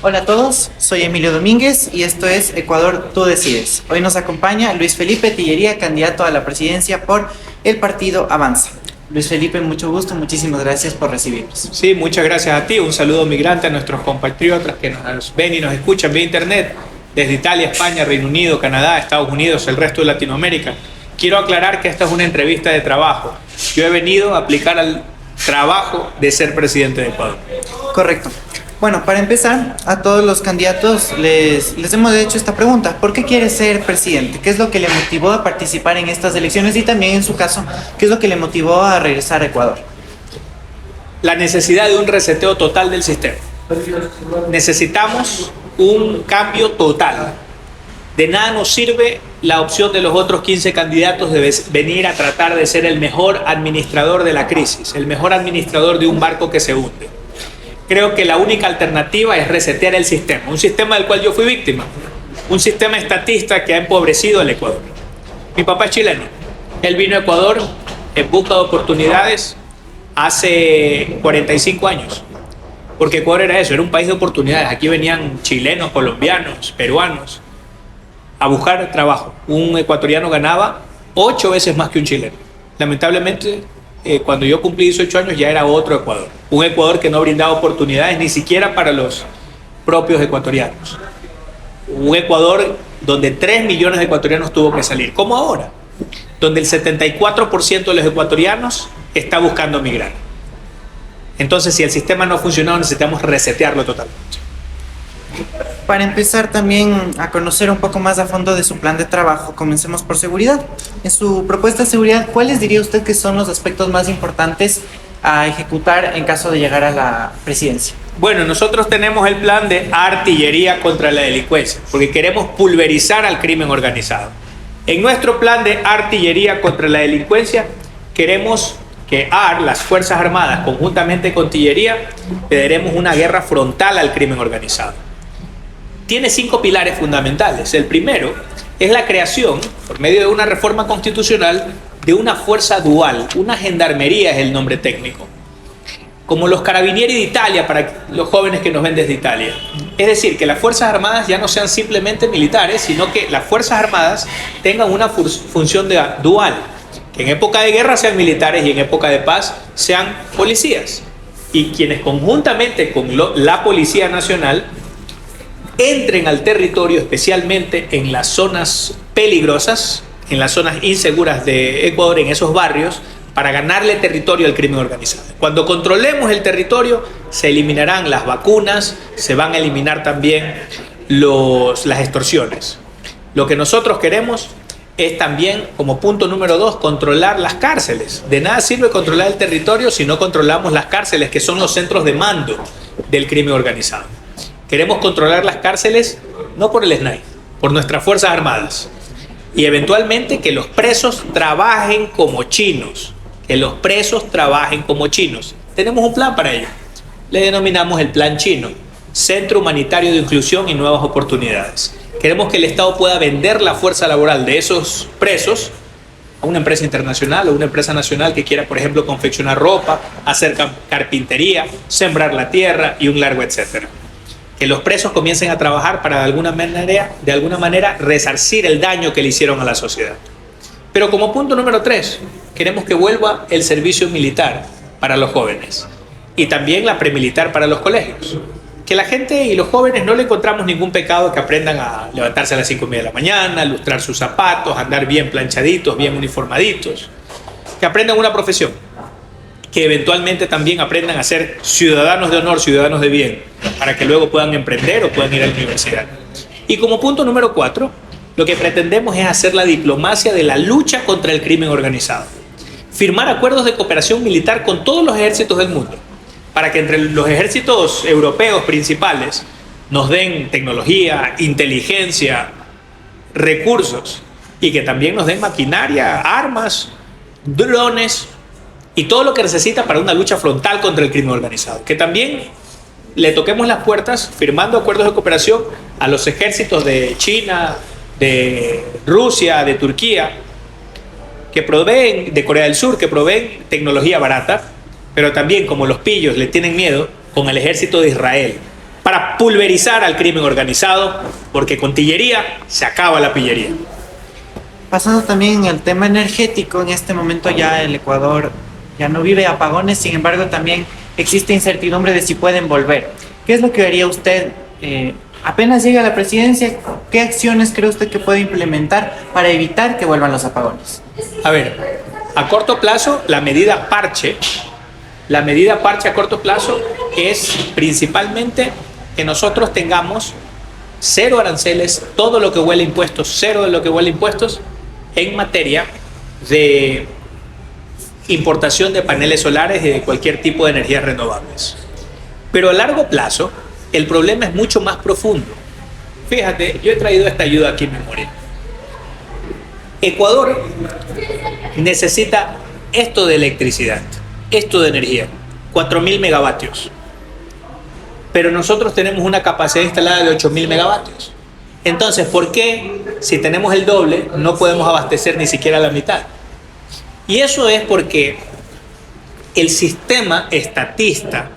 Hola a todos, soy Emilio Domínguez y esto es Ecuador Tú Decides. Hoy nos acompaña Luis Felipe Tillería, candidato a la presidencia por el partido Avanza. Luis Felipe, mucho gusto, muchísimas gracias por recibirnos. Sí, muchas gracias a ti. Un saludo migrante a nuestros compatriotas que nos ven y nos escuchan vía internet desde Italia, España, Reino Unido, Canadá, Estados Unidos, el resto de Latinoamérica. Quiero aclarar que esta es una entrevista de trabajo. Yo he venido a aplicar al trabajo de ser presidente de Ecuador. Correcto. Bueno, para empezar, a todos los candidatos les hemos hecho esta pregunta. ¿Por qué quiere ser presidente? ¿Qué es lo que le motivó a participar en estas elecciones? Y también, en su caso, ¿qué es lo que le motivó a regresar a Ecuador? La necesidad de un reseteo total del sistema. Necesitamos un cambio total. De nada nos sirve la opción de los otros 15 candidatos de venir a tratar de ser el mejor administrador de la crisis, el mejor administrador de un barco que se hunde. Creo que la única alternativa es resetear el sistema, un sistema del cual yo fui víctima, un sistema estatista que ha empobrecido al Ecuador. Mi papá es chileno, él vino a Ecuador en busca de oportunidades hace 45 años, porque Ecuador era eso, era un país de oportunidades. Aquí venían chilenos, colombianos, peruanos a buscar trabajo. Un ecuatoriano ganaba 8 veces más que un chileno. Lamentablemente, cuando yo cumplí 18 años ya era otro Ecuador. Un Ecuador que no brindaba oportunidades ni siquiera para los propios ecuatorianos. Un Ecuador donde 3 millones de ecuatorianos tuvo que salir, como ahora, donde el 74% de los ecuatorianos está buscando migrar. Entonces, si el sistema no ha funcionado, necesitamos resetearlo totalmente. Para empezar también a conocer un poco más a fondo de su plan de trabajo, comencemos por seguridad. En su propuesta de seguridad, ¿cuáles diría usted que son los aspectos más importantes a ejecutar en caso de llegar a la presidencia? Bueno, nosotros tenemos el plan de artillería contra la delincuencia, porque queremos pulverizar al crimen organizado. En nuestro plan de artillería contra la delincuencia, queremos que las Fuerzas Armadas, conjuntamente con Tillería, le daremos una guerra frontal al crimen organizado. Tiene 5 pilares fundamentales. El primero es la creación, por medio de una reforma constitucional, de una fuerza dual. Una gendarmería es el nombre técnico, como los carabinieri de Italia, para los jóvenes que nos ven desde Italia. Es decir, que las Fuerzas Armadas ya no sean simplemente militares, sino que las Fuerzas Armadas tengan una función dual, que en época de guerra sean militares y en época de paz sean policías, y quienes conjuntamente con la Policía Nacional entren al territorio, especialmente en las zonas peligrosas, en las zonas inseguras de Ecuador, en esos barrios, para ganarle territorio al crimen organizado. Cuando controlemos el territorio, se eliminarán las vacunas, se van a eliminar también las extorsiones. Lo que nosotros queremos es también, como punto número 2, controlar las cárceles. De nada sirve controlar el territorio si no controlamos las cárceles, que son los centros de mando del crimen organizado. Queremos controlar las cárceles no por el SNAI, por nuestras Fuerzas Armadas. Y eventualmente que los presos trabajen como chinos. Que los presos trabajen como chinos. Tenemos un plan para ello. Le denominamos el Plan Chino, Centro Humanitario de Inclusión y Nuevas Oportunidades. Queremos que el Estado pueda vender la fuerza laboral de esos presos a una empresa internacional o una empresa nacional que quiera, por ejemplo, confeccionar ropa, hacer carpintería, sembrar la tierra y un largo etcétera. Que los presos comiencen a trabajar para de alguna manera resarcir el daño que le hicieron a la sociedad. Pero como punto número 3, queremos que vuelva el servicio militar para los jóvenes y también la premilitar para los colegios. Que la gente y los jóvenes no le encontramos ningún pecado que aprendan a levantarse a las 5:30 de la mañana, lustrar sus zapatos, andar bien planchaditos, bien uniformaditos. Que aprendan una profesión. Que eventualmente también aprendan a ser ciudadanos de honor, ciudadanos de bien, para que luego puedan emprender o puedan ir a la universidad. Y como punto número 4, lo que pretendemos es hacer la diplomacia de la lucha contra el crimen organizado. Firmar acuerdos de cooperación militar con todos los ejércitos del mundo, para que entre los ejércitos europeos principales nos den tecnología, inteligencia, recursos, y que también nos den maquinaria, armas, drones, y todo lo que necesita para una lucha frontal contra el crimen organizado. Que también le toquemos las puertas firmando acuerdos de cooperación a los ejércitos de China, de Rusia, de Turquía, que proveen, de Corea del Sur, que proveen tecnología barata, pero también, como los pillos le tienen miedo, con el ejército de Israel, para pulverizar al crimen organizado, porque con tillería se acaba la pillería. Pasando también al tema energético, en este momento ya el Ecuador ya no vive apagones, sin embargo también existe incertidumbre de si pueden volver. ¿Qué es lo que haría usted apenas llegue a la presidencia? ¿Qué acciones cree usted que puede implementar para evitar que vuelvan los apagones? A ver, a corto plazo, la medida parche a corto plazo es principalmente que nosotros tengamos cero aranceles, todo lo que huele a impuestos, cero de lo que huele a impuestos en materia de importación de paneles solares y de cualquier tipo de energías renovables. Pero a largo plazo, el problema es mucho más profundo. Fíjate, yo he traído esta ayuda aquí en memoria. Ecuador necesita esto de electricidad, esto de energía, 4.000 megavatios. Pero nosotros tenemos una capacidad instalada de 8.000 megavatios. Entonces, ¿por qué si tenemos el doble no podemos abastecer ni siquiera la mitad? Y eso es porque el sistema estatista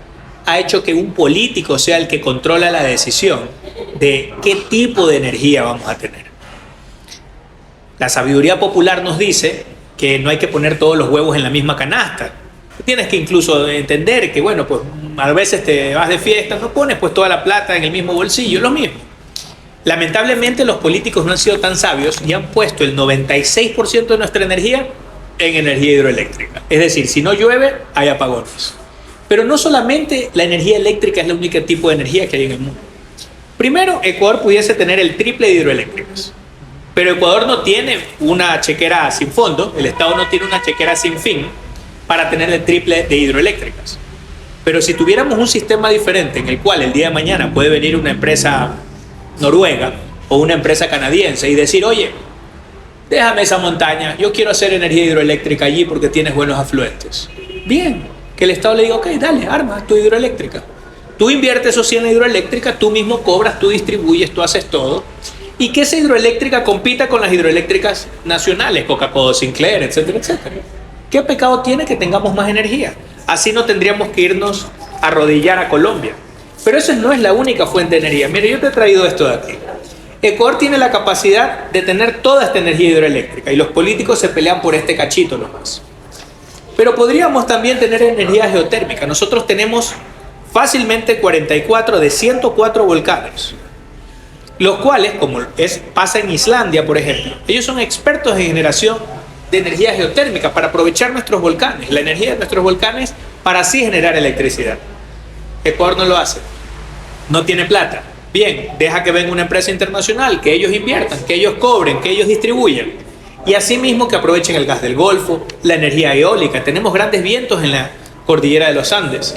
ha hecho que un político sea el que controla la decisión de qué tipo de energía vamos a tener. La sabiduría popular nos dice que no hay que poner todos los huevos en la misma canasta. Tienes que incluso entender que, bueno, pues a veces te vas de fiesta, no pones pues toda la plata en el mismo bolsillo, lo mismo. Lamentablemente los políticos no han sido tan sabios y han puesto el 96% de nuestra energía en energía hidroeléctrica. Es decir, si no llueve, hay apagones. Pero no solamente la energía eléctrica es el único tipo de energía que hay en el mundo. Primero, Ecuador pudiese tener el triple de hidroeléctricas. Pero Ecuador no tiene una chequera sin fondo, el Estado no tiene una chequera sin fin para tener el triple de hidroeléctricas. Pero si tuviéramos un sistema diferente en el cual el día de mañana puede venir una empresa noruega o una empresa canadiense y decir, oye, déjame esa montaña, yo quiero hacer energía hidroeléctrica allí porque tienes buenos afluentes. Bien, que el Estado le diga, ok, dale, arma tu hidroeléctrica. Tú inviertes esos 100 en hidroeléctrica, tú mismo cobras, tú distribuyes, tú haces todo. Y que esa hidroeléctrica compita con las hidroeléctricas nacionales, Coca-Cola, Sinclair, etcétera, etcétera. ¿Qué pecado tiene que tengamos más energía? Así no tendríamos que irnos a arrodillar a Colombia. Pero esa no es la única fuente de energía. Mire, yo te he traído esto de aquí. Ecuador tiene la capacidad de tener toda esta energía hidroeléctrica y los políticos se pelean por este cachito nomás. Pero podríamos también tener energía geotérmica. Nosotros tenemos fácilmente 44 de 104 volcanes, los cuales, como pasa en Islandia, por ejemplo, ellos son expertos en generación de energía geotérmica para aprovechar nuestros volcanes, la energía de nuestros volcanes, para así generar electricidad. Ecuador no lo hace, no tiene plata. Bien, deja que venga una empresa internacional, que ellos inviertan, que ellos cobren, que ellos distribuyan. Y asimismo que aprovechen el gas del Golfo, la energía eólica. Tenemos grandes vientos en la cordillera de los Andes.